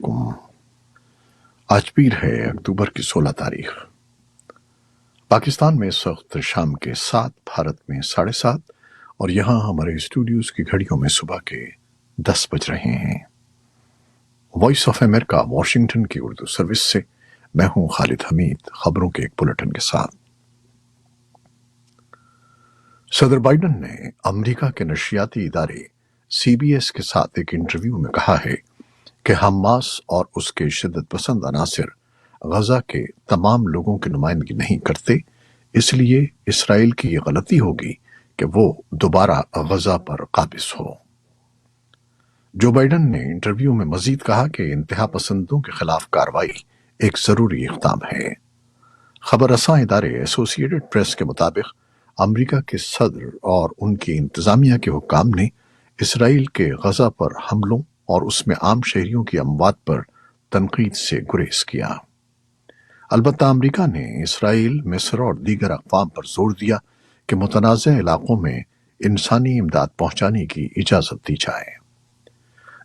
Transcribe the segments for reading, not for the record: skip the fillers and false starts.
علیکم۔ آج پیر ہے اکتوبر کی 16 تاریخ۔ پاکستان میں اس وقت شام کے 7، بھارت میں 7:30 اور یہاں ہمارے اسٹوڈیوز کی گھڑیوں میں صبح کے 10 بج رہے ہیں۔ وائس آف امریکہ واشنگٹن کی اردو سروس سے میں ہوں خالد حمید، خبروں کے ایک بلٹن کے ساتھ۔ صدر بائیڈن نے امریکہ کے نشریاتی ادارے CBS کے ساتھ ایک انٹرویو میں کہا ہے کہ حماس اور اس کے شدت پسند عناصر غزہ کے تمام لوگوں کی نمائندگی نہیں کرتے، اس لیے اسرائیل کی یہ غلطی ہوگی کہ وہ دوبارہ غزہ پر قابض ہو۔ جو بائیڈن نے انٹرویو میں مزید کہا کہ انتہا پسندوں کے خلاف کارروائی ایک ضروری اقدام ہے۔ خبر رساں ادارے ایسوسی ایٹڈ پریس کے مطابق امریکہ کے صدر اور ان کی انتظامیہ کے حکام نے اسرائیل کے غزہ پر حملوں اور اس میں عام شہریوں کی اموات پر تنقید سے گریز کیا۔ البتہ امریکہ نے اسرائیل، مصر اور دیگر اقوام پر زور دیا کہ متنازع علاقوں میں انسانی امداد پہنچانے کی اجازت دی جائے۔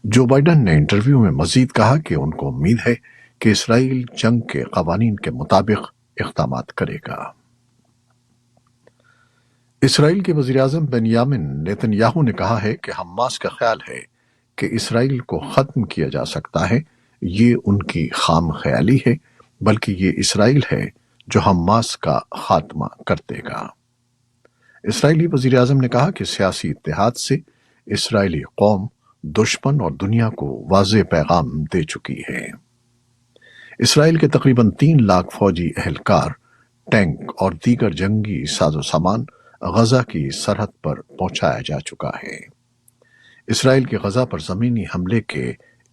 جو بائیڈن نے انٹرویو میں مزید کہا کہ ان کو امید ہے کہ اسرائیل جنگ کے قوانین کے مطابق اقدامات کرے گا۔ اسرائیل کے وزیراعظم بنیامن نیتن یاہو نے کہا ہے کہ حماس کا خیال ہے کہ اسرائیل کو ختم کیا جا سکتا ہے، یہ ان کی خام خیالی ہے، بلکہ یہ اسرائیل ہے جو حماس کا خاتمہ کر دے گا۔ اسرائیلی وزیراعظم نے کہا کہ سیاسی اتحاد سے اسرائیلی قوم، دشمن اور دنیا کو واضح پیغام دے چکی ہے۔ اسرائیل کے تقریباً 3 لاکھ فوجی اہلکار، ٹینک اور دیگر جنگی ساز و سامان غزہ کی سرحد پر پہنچایا جا چکا ہے۔ اسرائیل کے غزہ پر زمینی حملے کے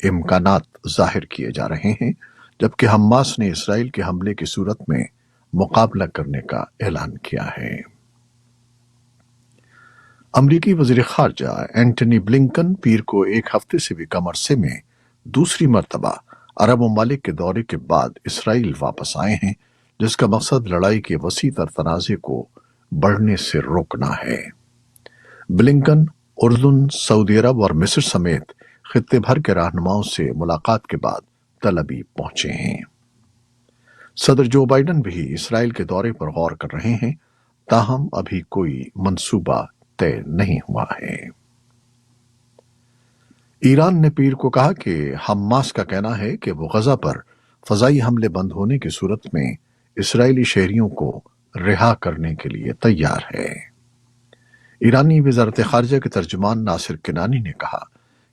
امکانات ظاہر کیے جا رہے ہیں، جبکہ حماس نے اسرائیل کے حملے کی صورت میں مقابلہ کرنے کا اعلان کیا ہے۔ امریکی وزیر خارجہ اینٹنی بلنکن پیر کو ایک ہفتے سے بھی کم عرصے میں دوسری مرتبہ عرب ممالک کے دورے کے بعد اسرائیل واپس آئے ہیں، جس کا مقصد لڑائی کے وسیع تر تنازع کو بڑھنے سے روکنا ہے۔ بلنکن اردن، سعودی عرب اور مصر سمیت خطے بھر کے رہنماؤں سے ملاقات کے بعد تل ابیب پہنچے ہیں۔ صدر جو بائیڈن بھی اسرائیل کے دورے پر غور کر رہے ہیں، تاہم ابھی کوئی منصوبہ طے نہیں ہوا ہے۔ ایران نے پیر کو کہا کہ حماس کا کہنا ہے کہ وہ غزہ پر فضائی حملے بند ہونے کی صورت میں اسرائیلی شہریوں کو رہا کرنے کے لیے تیار ہے۔ ایرانی وزارت خارجہ کے ترجمان ناصر کنانی نے کہا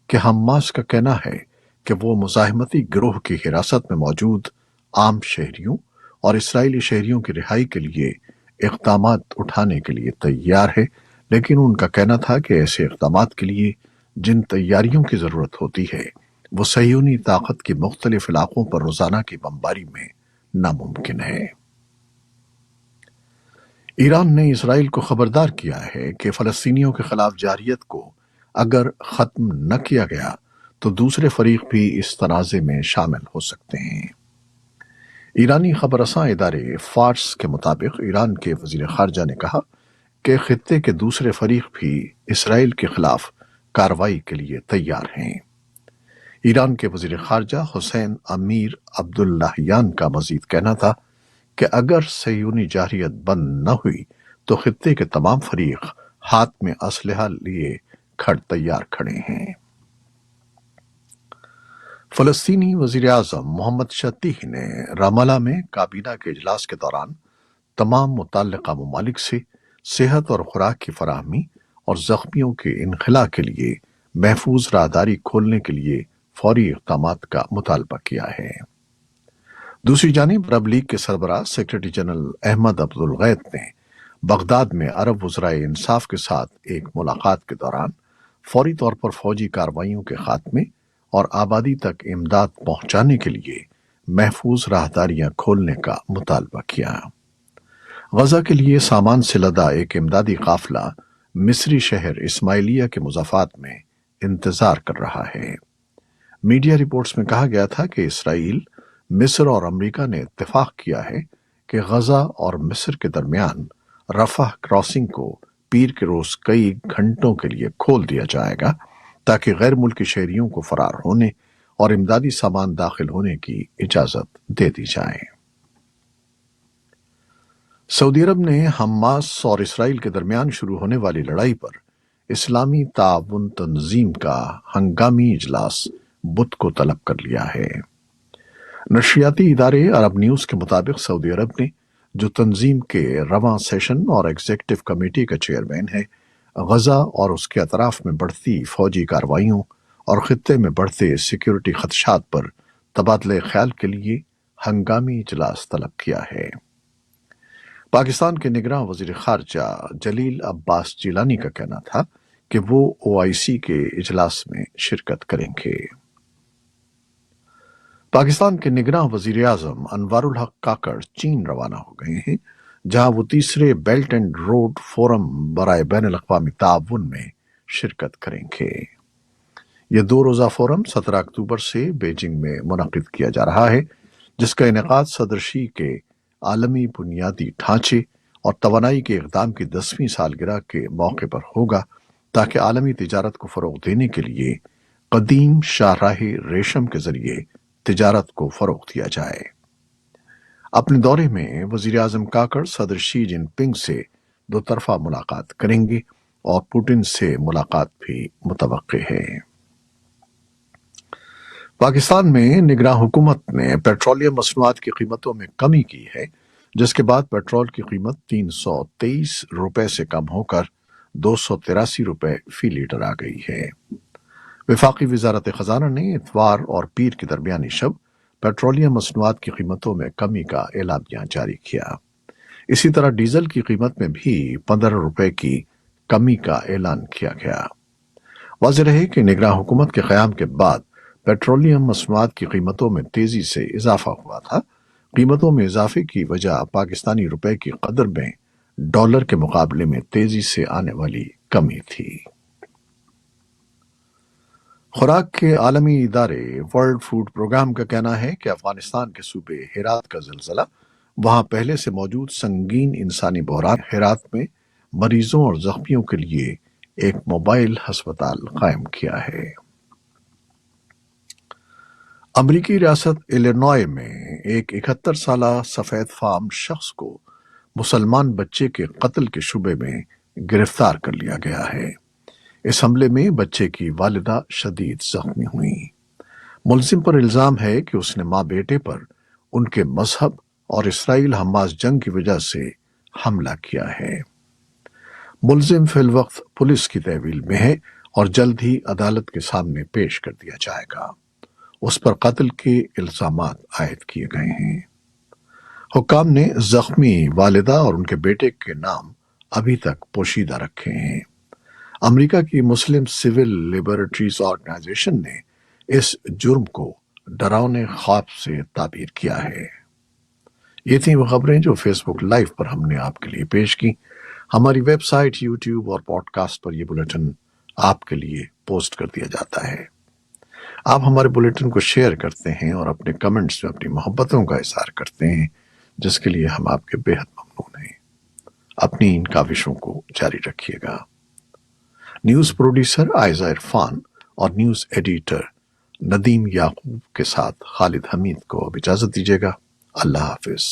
کہ حماس کا کہنا ہے کہ وہ مزاحمتی گروہ کی حراست میں موجود عام شہریوں اور اسرائیلی شہریوں کی رہائی کے لیے اقدامات اٹھانے کے لیے تیار ہے، لیکن ان کا کہنا تھا کہ ایسے اقدامات کے لیے جن تیاریوں کی ضرورت ہوتی ہے وہ صہیونی طاقت کی مختلف علاقوں پر روزانہ کی بمباری میں ناممکن ہے۔ ایران نے اسرائیل کو خبردار کیا ہے کہ فلسطینیوں کے خلاف جارحیت کو اگر ختم نہ کیا گیا تو دوسرے فریق بھی اس تنازع میں شامل ہو سکتے ہیں۔ ایرانی خبر رساں ادارے فارس کے مطابق ایران کے وزیر خارجہ نے کہا کہ خطے کے دوسرے فریق بھی اسرائیل کے خلاف کارروائی کے لیے تیار ہیں۔ ایران کے وزیر خارجہ حسین امیر عبداللہیان کا مزید کہنا تھا کہ اگر صہیونی جارحیت بند نہ ہوئی تو خطے کے تمام فریق ہاتھ میں اسلحہ لیے تیار کھڑے ہیں۔ فلسطینی وزیر اعظم محمد شتیح نے رام اللہ میں کابینہ کے اجلاس کے دوران تمام متعلقہ ممالک سے صحت اور خوراک کی فراہمی اور زخمیوں کے انخلاء کے لیے محفوظ راہداری کھولنے کے لیے فوری اقدامات کا مطالبہ کیا ہے۔ دوسری جانب عرب لیگ کے سربراہ سیکریٹری جنرل احمد عبدالغیث نے بغداد میں عرب وزرائے انصاف کے ساتھ ایک ملاقات کے دوران فوری طور پر فوجی کارروائیوں کے خاتمے اور آبادی تک امداد پہنچانے کے لیے محفوظ راہداریاں کھولنے کا مطالبہ کیا۔ غزہ کے لیے سامان سے لدا ایک امدادی قافلہ مصری شہر اسماعیلیہ کے مضافات میں انتظار کر رہا ہے۔ میڈیا رپورٹس میں کہا گیا تھا کہ اسرائیل، مصر اور امریکہ نے اتفاق کیا ہے کہ غزہ اور مصر کے درمیان رفح کراسنگ کو پیر کے روز کئی گھنٹوں کے لیے کھول دیا جائے گا تاکہ غیر ملکی شہریوں کو فرار ہونے اور امدادی سامان داخل ہونے کی اجازت دے دی جائے۔ سعودی عرب نے حماس اور اسرائیل کے درمیان شروع ہونے والی لڑائی پر اسلامی تعاون تنظیم کا ہنگامی اجلاس بدھ کو طلب کر لیا ہے۔ نشریاتی ادارے عرب نیوز کے مطابق سعودی عرب نے، جو تنظیم کے رواں سیشن اور ایگزیکٹو کمیٹی کا چیئرمین ہے، غزہ اور اس کے اطراف میں بڑھتی فوجی کارروائیوں اور خطے میں بڑھتے سیکیورٹی خدشات پر تبادلہ خیال کے لیے ہنگامی اجلاس طلب کیا ہے۔ پاکستان کے نگراں وزیر خارجہ جلیل عباس جیلانی کا کہنا تھا کہ وہ OIC کے اجلاس میں شرکت کریں گے۔ پاکستان کے نگراں وزیر اعظم انوار الحق کاکڑ چین روانہ ہو گئے ہیں، جہاں وہ تیسرے بیلٹ اینڈ روڈ فورم برائے بین الاقوامی تعاون میں شرکت کریں گے۔ یہ 2 روزہ فورم 17 اکتوبر سے بیجنگ میں منعقد کیا جا رہا ہے، جس کا انعقاد صدر شی کے عالمی بنیادی ڈھانچے اور توانائی کے اقدام کی 10ویں سالگرہ کے موقع پر ہوگا، تاکہ عالمی تجارت کو فروغ دینے کے لیے قدیم شاہراہ ریشم کے ذریعے تجارت کو فروغ دیا جائے۔ اپنے دورے میں وزیر اعظم کاکڑ صدر شی جن پنگ سے 2 طرفہ ملاقات کریں گے اور پوٹن سے ملاقات بھی متوقع ہے۔ پاکستان میں نگراں حکومت نے پیٹرولیم مصنوعات کی قیمتوں میں کمی کی ہے، جس کے بعد پیٹرول کی قیمت 323 روپے سے کم ہو کر 283 روپے فی لیٹر آ گئی ہے۔ وفاقی وزارت خزانہ نے اتوار اور پیر کی درمیانی شب پیٹرولیم مصنوعات کی قیمتوں میں کمی کا اعلامیہ جاری کیا۔ اسی طرح ڈیزل کی قیمت میں بھی 15 روپے کی کمی کا اعلان کیا گیا۔ واضح رہے کہ نگراں حکومت کے قیام کے بعد پیٹرولیم مصنوعات کی قیمتوں میں تیزی سے اضافہ ہوا تھا۔ قیمتوں میں اضافے کی وجہ پاکستانی روپے کی قدر میں ڈالر کے مقابلے میں تیزی سے آنے والی کمی تھی۔ خوراک کے عالمی ادارے ورلڈ فوڈ پروگرام کا کہنا ہے کہ افغانستان کے صوبے ہرات کا زلزلہ، وہاں پہلے سے موجود سنگین انسانی بحران، ہرات میں مریضوں اور زخمیوں کے لیے ایک موبائل ہسپتال قائم کیا ہے۔ امریکی ریاست الینوائے میں ایک 71 سالہ سفید فام شخص کو مسلمان بچے کے قتل کے شبے میں گرفتار کر لیا گیا ہے۔ اس حملے میں بچے کی والدہ شدید زخمی ہوئیں۔ ملزم پر الزام ہے کہ اس نے ماں بیٹے پر ان کے مذہب اور اسرائیل حماس جنگ کی وجہ سے حملہ کیا ہے۔ ملزم فی الوقت پولیس کی تحویل میں ہے اور جلد ہی عدالت کے سامنے پیش کر دیا جائے گا۔ اس پر قتل کے الزامات عائد کیے گئے ہیں۔ حکام نے زخمی والدہ اور ان کے بیٹے کے نام ابھی تک پوشیدہ رکھے ہیں۔ امریکہ کی مسلم سول لبرٹیز آرگنائزیشن نے اس جرم کو ڈراؤنے خواب سے تعبیر کیا ہے۔ یہ تھیں وہ خبریں جو فیس بک لائیو پر ہم نے آپ کے لیے پیش کی۔ ہماری ویب سائٹ، یوٹیوب اور پوڈ کاسٹ پر یہ بلیٹن آپ کے لیے پوسٹ کر دیا جاتا ہے۔ آپ ہمارے بلیٹن کو شیئر کرتے ہیں اور اپنے کمنٹس میں اپنی محبتوں کا اظہار کرتے ہیں، جس کے لیے ہم آپ کے بے حد ممنون ہیں۔ اپنی ان کاوشوں کو جاری رکھیے گا۔ نیوز پروڈیوسر عائزہ عرفان اور نیوز ایڈیٹر ندیم یعقوب کے ساتھ خالد حمید کو اب اجازت دیجیے گا۔ اللہ حافظ۔